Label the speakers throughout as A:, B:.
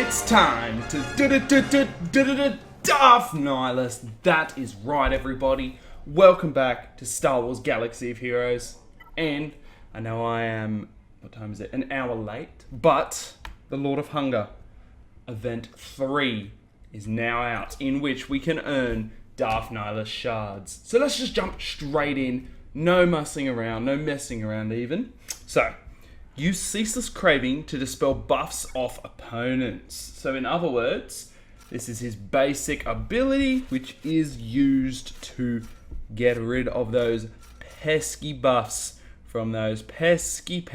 A: It's time to Darth Nihilus. That is right, everybody. Welcome back to Star Wars Galaxy of Heroes. And I know I am, what time is it? An hour late. But the Lord of Hunger Event 3 is now out, in which we can earn Darth Nihilus shards. So let's just jump straight in. No messing around, no messing around even. So, use ceaseless craving to dispel buffs off opponents. So in other words, this is his basic ability, which is used to get rid of those pesky buffs from those pesky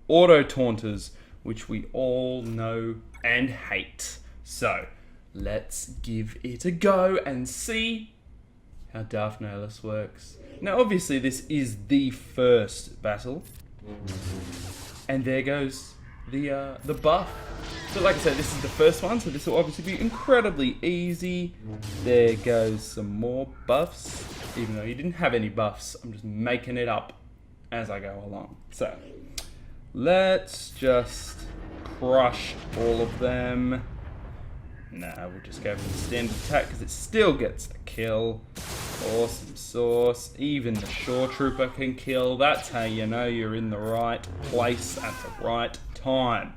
A: auto-taunters, which we all know and hate. So, let's give it a go and see how Darth Nihilus works. Now, obviously, this is the first battle, and there goes the buff. So, like I said, this is the first one, so this will obviously be incredibly easy. There goes some more buffs, even though you didn't have any buffs. I'm just making it up as I go along. So, let's just crush all of them. Nah, we'll just go for the standard attack because it still gets the kill. Awesome sauce. Even the Shore Trooper can kill. That's how you know you're in the right place at the right time.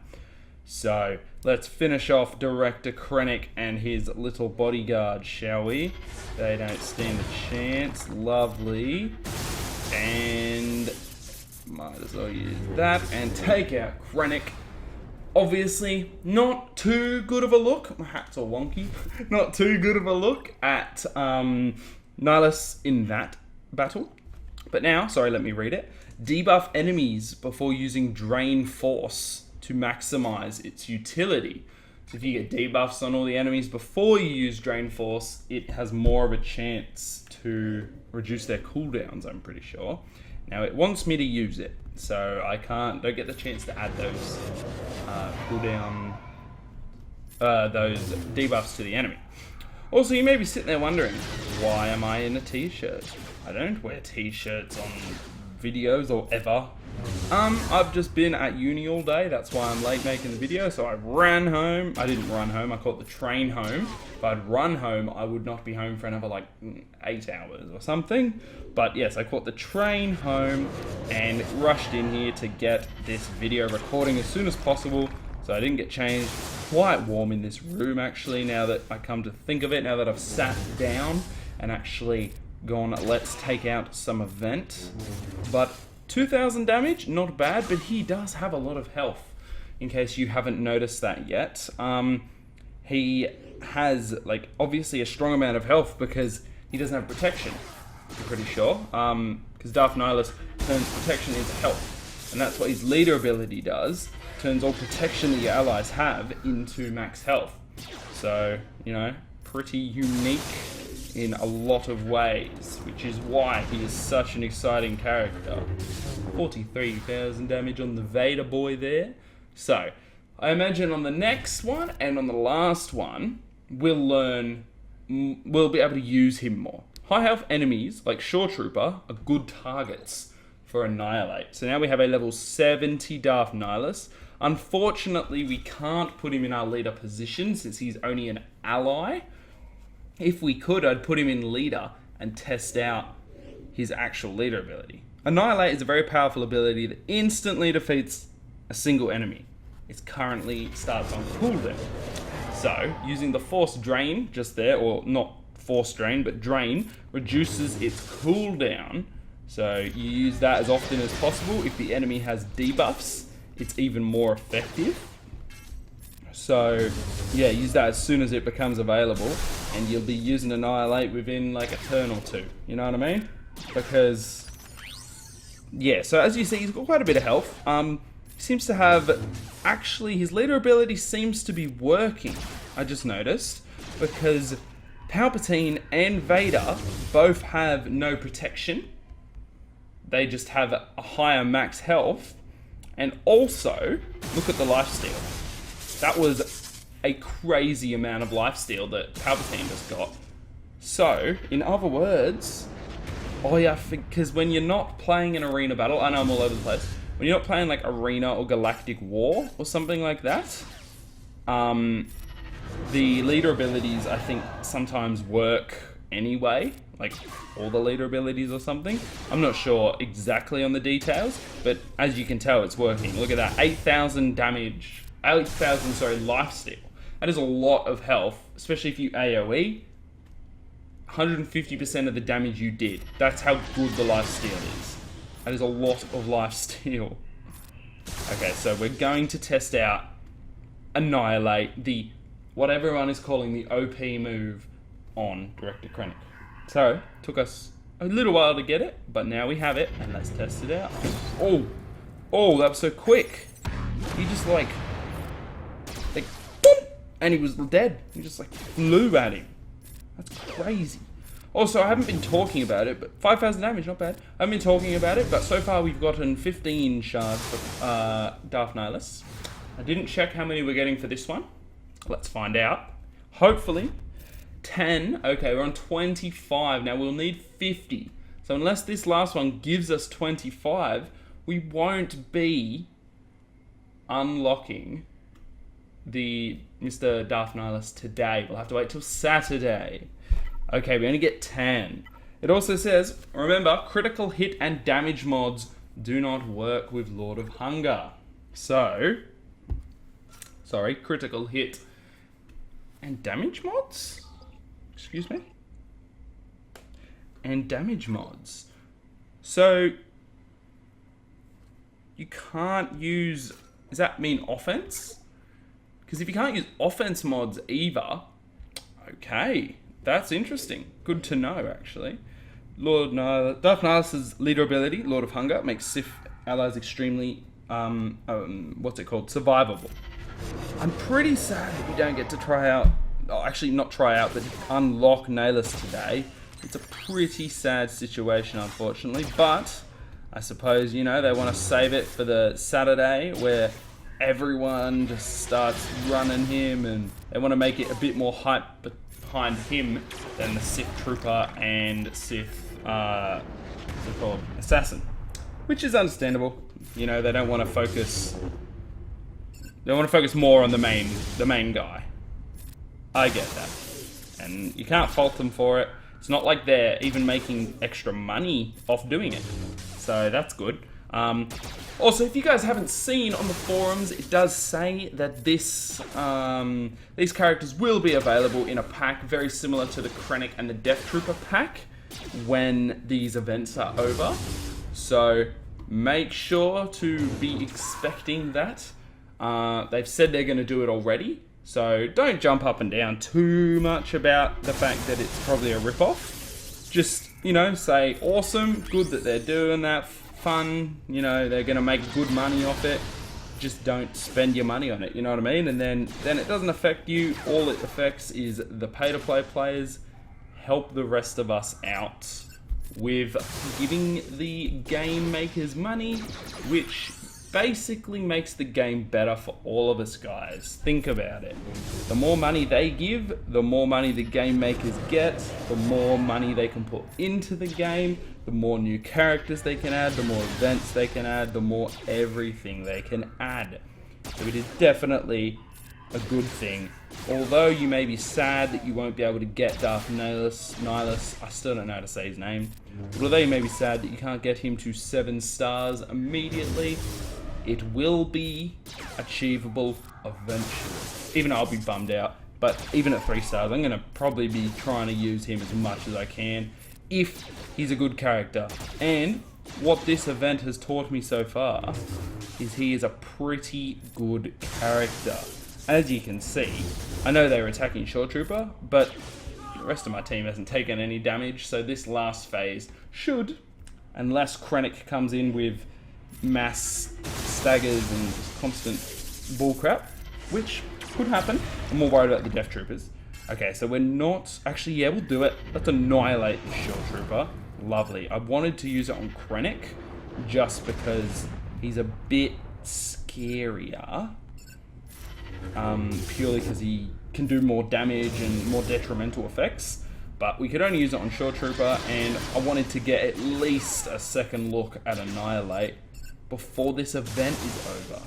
A: So, let's finish off Director Krennic and his little bodyguard, shall we? They don't stand a chance. Lovely. And might as well use that and take out Krennic. Obviously, not too good of a look. My hat's all wonky. Not too good of a look at Nihilus in that battle. But now, sorry, let me read it. Debuff enemies before using Drain Force to maximize its utility. So if you get debuffs on all the enemies before you use Drain Force, it has more of a chance to reduce their cooldowns, I'm pretty sure. Now, it wants me to use it, so I don't get the chance to add those those debuffs to the enemy. Also, you may be sitting there wondering, why am I in a t-shirt? I don't wear t-shirts on videos or ever. I've just been at uni all day, that's why I'm late making the video, so I ran home. I didn't run home, I caught the train home. If I'd run home, I would not be home for another like 8 hours or something. But yes, I caught the train home and rushed in here to get this video recording as soon as possible. So I didn't get changed. Quite warm in this room actually, now that I come to think of it, now that I've sat down and actually gone, let's take out some event. But 2,000 damage, not bad, but he does have a lot of health, in case you haven't noticed that yet. He has, like, obviously a strong amount of health because he doesn't have protection, I'm pretty sure. Because Darth Nihilus turns protection into health, and that's what his leader ability does. Turns all protection that your allies have into max health. So, you know, pretty unique in a lot of ways, which is why he is such an exciting character. 43,000 damage on the Vader boy there. So, I imagine on the next one and on the last one, we'll be able to use him more. High health enemies, like Shore Trooper, are good targets for Annihilate. So now we have a level 70 Darth Nihilus. Unfortunately, we can't put him in our leader position since he's only an ally. If we could, I'd put him in leader and test out his actual leader ability. Annihilate is a very powerful ability that instantly defeats a single enemy. It currently starts on cooldown. So, using the Force Drain just there, or not Force Drain, but Drain, reduces its cooldown. So, you use that as often as possible. If the enemy has debuffs, it's even more effective. So, yeah, use that as soon as it becomes available, and you'll be using Annihilate within like a turn or two. You know what I mean? Because, yeah, so as you see, he's got quite a bit of health. He seems to have, actually, his leader ability seems to be working, I just noticed, because Palpatine and Vader both have no protection. They just have a higher max health. And also, look at the lifesteal. That was a crazy amount of lifesteal that Palpatine just got. So, in other words, oh yeah, because when you're not playing an arena battle, I know I'm all over the place, when you're not playing like Arena or Galactic War or something like that, the leader abilities, I think, sometimes work anyway, like all the leader abilities or something. I'm not sure exactly on the details, but as you can tell, it's working. Look at that, 8,000 damage, 8,000, sorry, lifesteal. That is a lot of health, especially if you AoE. 150% of the damage you did. That's how good the lifesteal is. That is a lot of lifesteal. Okay, so we're going to test out Annihilate, the what everyone is calling the OP move on Director Krennic. So, took us a little while to get it, but now we have it, and let's test it out. Oh, that was so quick. He just like, boom, and he was dead. He just like flew at him. That's crazy. Also, I haven't been talking about it, but 5,000 damage, not bad. I haven't been talking about it, but so far we've gotten 15 shards for Darth Nihilus. I didn't check how many we're getting for this one. Let's find out. Hopefully 10. Okay, we're on 25. Now we'll need 50. So unless this last one gives us 25, we won't be unlocking the Mr. Darth Nihilus today. We'll have to wait till Saturday. Okay, we only get 10. It also says, remember, critical hit and damage mods do not work with Lord of Hunger. So, sorry, critical hit and damage mods? Excuse me? And damage mods. So, you can't use, does that mean offense? Because if you can't use offense mods either, okay, that's interesting. Good to know, actually. Darth Nihilus' leader ability, Lord of Hunger, makes Sith allies extremely, survivable. I'm pretty sad that we don't get to try out, actually not try out, but unlock Nihilus today. It's a pretty sad situation, unfortunately, but I suppose, you know, they want to save it for the Saturday where everyone just starts running him, and they want to make it a bit more hype behind him than the Sith Trooper and Sith, what's it called? Assassin. Which is understandable. You know, they don't want to focus more on the main guy. I get that. And you can't fault them for it. It's not like they're even making extra money off doing it. So that's good. Also, if you guys haven't seen on the forums, it does say that these characters will be available in a pack very similar to the Krennic and the Death Trooper pack when these events are over. So make sure to be expecting that. They've said they're going to do it already, so don't jump up and down too much about the fact that it's probably a rip-off. Just, you know, say, awesome, good that they're doing that, fun, you know, they're going to make good money off it. Just don't spend your money on it, you know what I mean? And then it doesn't affect you. All it affects is the pay-to-play players. Help the rest of us out with giving the game makers money, which basically makes the game better for all of us, guys. Think about it. The more money they give, the more money the game makers get, the more money they can put into the game, the more new characters they can add, the more events they can add, the more everything they can add. So it is definitely a good thing. Although you may be sad that you won't be able to get Darth Nihilus, I still don't know how to say his name. But although you may be sad that you can't get him to 7 stars immediately, it will be achievable eventually. Even though I'll be bummed out, but even at 3 stars, I'm going to probably be trying to use him as much as I can if he's a good character. And what this event has taught me so far is he is a pretty good character. As you can see, I know they were attacking Shore Trooper, but the rest of my team hasn't taken any damage, so this last phase should, unless Krennic comes in with mass staggers and constant bullcrap, which could happen. I'm more worried about the Death Troopers. Okay, so we're not... Actually, yeah, we'll do it. Let's annihilate the Shore Trooper. Lovely. I wanted to use it on Krennic just because he's a bit scarier. Purely because he can do more damage and more detrimental effects. But we could only use it on Shore Trooper, and I wanted to get at least a second look at Annihilate before this event is over.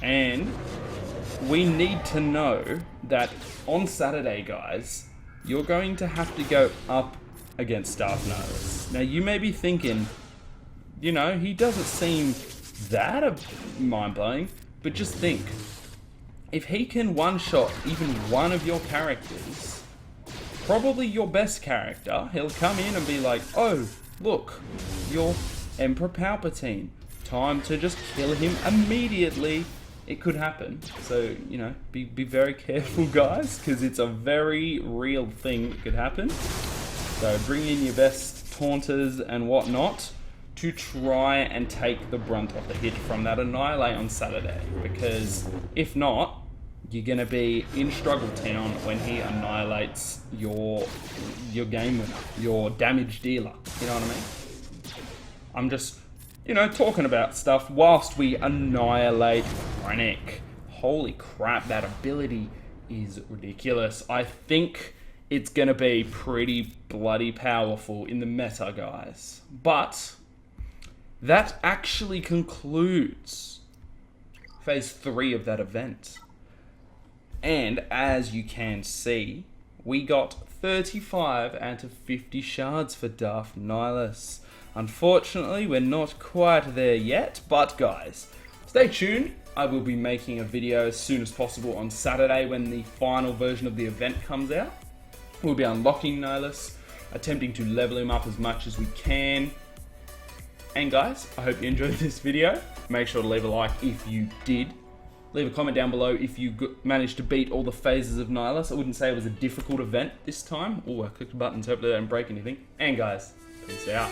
A: And we need to know that on Saturday, guys, you're going to have to go up against Darth Nihilus. Now, you may be thinking, you know, he doesn't seem that mind-blowing, but just think, if he can one-shot even one of your characters, probably your best character, he'll come in and be like, oh, look, you're Emperor Palpatine. Time to just kill him immediately. It could happen. So, you know, be very careful, guys, because it's a very real thing that could happen. So bring in your best taunters and whatnot to try and take the brunt of the hit from that annihilate on Saturday. Because if not, you're going to be in Struggle Town when he annihilates your game winner, your damage dealer. You know what I mean? I'm just, you know, talking about stuff whilst we annihilate Krennic. Holy crap, that ability is ridiculous. I think it's going to be pretty bloody powerful in the meta, guys. But that actually concludes Phase 3 of that event. And as you can see, we got 35 out of 50 shards for Darth Nihilus. Unfortunately, we're not quite there yet, but guys, stay tuned. I will be making a video as soon as possible on Saturday when the final version of the event comes out. We'll be unlocking Nihilus, attempting to level him up as much as we can. And guys, I hope you enjoyed this video. Make sure to leave a like if you did. Leave a comment down below if you managed to beat all the phases of Nihilus. I wouldn't say it was a difficult event this time. Oh, I clicked the buttons, hopefully they don't break anything. And guys, peace out.